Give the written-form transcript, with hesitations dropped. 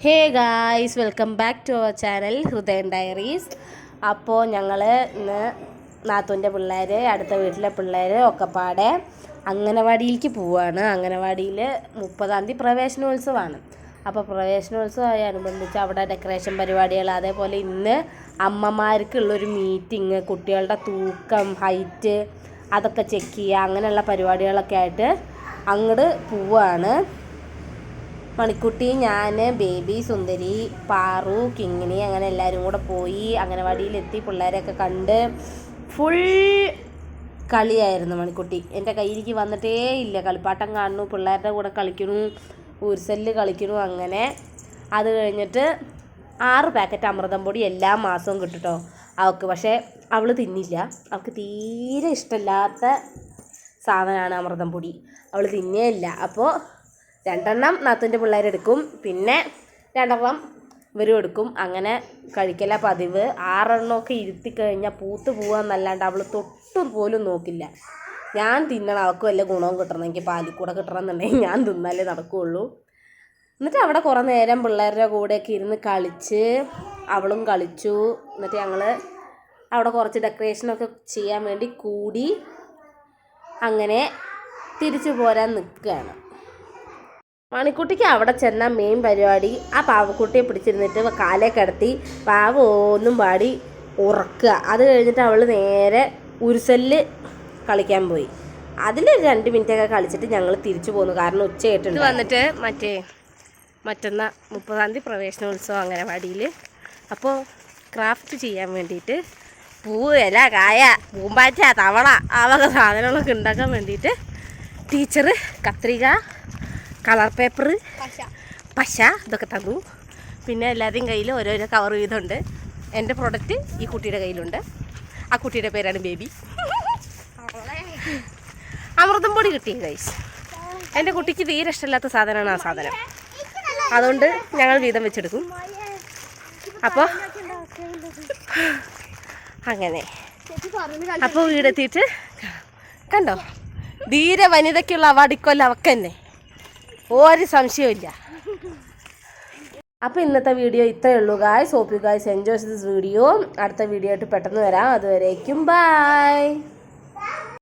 Hey guys, welcome back to our channel Hridayan Diaries. അപ്പോൾ ഞങ്ങൾ ഇന്ന് നാത്തൂൻ്റെ പിള്ളേർ, അടുത്ത വീട്ടിലെ പിള്ളേർ ഒക്കെ പാടെ അംഗനവാടിയിലേക്ക് പോവുകയാണ്. അംഗനവാടിയിൽ 30-ാം തീയതി പ്രവേശനോത്സവമാണ്. അപ്പോൾ പ്രവേശനോത്സവമായി അനുബന്ധിച്ച് അവിടെ ഡെക്കറേഷൻ പരിപാടികൾ, അതേപോലെ ഇന്ന് അമ്മമാർക്കുള്ളൊരു മീറ്റിംഗ്, കുട്ടികളുടെ തൂക്കം, ഹൈറ്റ് അതൊക്കെ ചെക്ക് ചെയ്യുക, അങ്ങനെയുള്ള പരിപാടികളൊക്കെ ആയിട്ട് അങ്ങോട്ട് പോവുകയാണ്. മണിക്കുട്ടി, ഞാൻ, ബേബി, സുന്ദരി, പാറു, കിങ്ങിണി അങ്ങനെ എല്ലാവരും കൂടെ പോയി അംഗനവാടിയിലെത്തി. പിള്ളേരെയൊക്കെ കണ്ട് ഫുൾ കളിയായിരുന്നു. മണിക്കുട്ടി എൻ്റെ കയ്യിലേക്ക് വന്നിട്ടേ ഇല്ല. കളിപ്പാട്ടം കാണുന്നു, പിള്ളേരുടെ കൂടെ കളിക്കണു, ഊർസല് കളിക്കണു. അങ്ങനെ അത് കഴിഞ്ഞിട്ട് 6 പാക്കറ്റ് അമൃതം പൊടി എല്ലാ മാസവും കിട്ടുട്ടോ അവൾക്ക്. പക്ഷേ അവൾ തിന്നില്ല. അവൾക്ക് തീരെ ഇഷ്ടമില്ലാത്ത സാധനമാണ് അമൃതം പൊടി. അവൾ തിന്നേ ഇല്ല. അപ്പോൾ 2 നാത്തൂൻ്റെ പിള്ളേരെടുക്കും, പിന്നെ 2 ഇവരും എടുക്കും. അങ്ങനെ കഴിക്കല പതിവ്. 6 ഇരുത്തി കഴിഞ്ഞാൽ പൂത്ത് പോകാമെന്നല്ലാണ്ട് അവൾ തൊട്ടും പോലും നോക്കില്ല. ഞാൻ തിന്നണം, അവൾക്ക് വല്ല ഗുണവും കിട്ടണം, എനിക്ക് പാലിൽ കൂടെ കിട്ടണം എന്നുണ്ടെങ്കിൽ ഞാൻ തിന്നാലേ നടക്കുകയുള്ളൂ. എന്നിട്ട് അവിടെ കുറേ നേരം പിള്ളേരുടെ കൂടെയൊക്കെ ഇരുന്ന് കളിച്ച് അവളും കളിച്ചു. എന്നിട്ട് ഞങ്ങൾ അവിടെ കുറച്ച് ഡെക്കറേഷനൊക്കെ ചെയ്യാൻ വേണ്ടി കൂടി അങ്ങനെ തിരിച്ചു പോരാൻ നിൽക്കുകയാണ്. മണിക്കുട്ടിക്ക് അവിടെ ചെന്ന മെയിൻ പരിപാടി ആ പാവക്കുട്ടിയെ പിടിച്ചിരുന്നിട്ട് കാലേ കിടത്തി പാവൊന്നും പാടി ഉറക്കുക. അത് കഴിഞ്ഞിട്ട് അവൾ നേരെ ഉരുസല് കളിക്കാൻ പോയി. അതിൽ 2 മിനിറ്റൊക്കെ കളിച്ചിട്ട് ഞങ്ങൾ തിരിച്ചു പോന്നു. കാരണം ഉച്ചയായിട്ടുണ്ട്. വന്നിട്ട് മറ്റന്നാ 30-ാം തീയതി പ്രവേശനോത്സവം അംഗനവാടിയിൽ. അപ്പോൾ ക്രാഫ്റ്റ് ചെയ്യാൻ വേണ്ടിയിട്ട് പൂവ്, ഇല, കായ, പൂമ്പാറ്റ, തവള ആ വക സാധനങ്ങളൊക്കെ ഉണ്ടാക്കാൻ വേണ്ടിയിട്ട് ടീച്ചർ കത്രിക, കളർ പേപ്പർ, പശ ഇതൊക്കെ തന്നു. പിന്നെ എല്ലാവരുടെയും കയ്യിൽ ഓരോരോ കവർ വീതമുണ്ട്. എൻ്റെ പ്രൊഡക്റ്റ് ഈ കുട്ടിയുടെ കയ്യിലുണ്ട്. ആ കുട്ടിയുടെ പേരാണ് ബേബി. അമൃതം പൊടി കിട്ടി ഗൈസ്. എൻ്റെ കുട്ടിക്ക് തീരെ ഇഷ്ടമില്ലാത്ത സാധനമാണ് ആ സാധനം. അതുകൊണ്ട് ഞങ്ങൾ വീതം വെച്ചെടുക്കും. അപ്പോൾ അങ്ങനെ അപ്പോൾ വീടെത്തിയിട്ട് കണ്ടോ, ധീര വനിതയ്ക്കുള്ള അവാർഡ് ഇക്കൊല്ലം അവൾക്ക് തന്നെ, ഒരു സംശയമില്ല. അപ്പോൾ ഇന്നത്തെ വീഡിയോ ഇത്രയേ ഉള്ളൂ guys. Hope you guys enjoy this video. അടുത്ത വീഡിയോ ആയിട്ട് പെട്ടെന്ന് വരാം. അതുവരേക്കും ബൈ.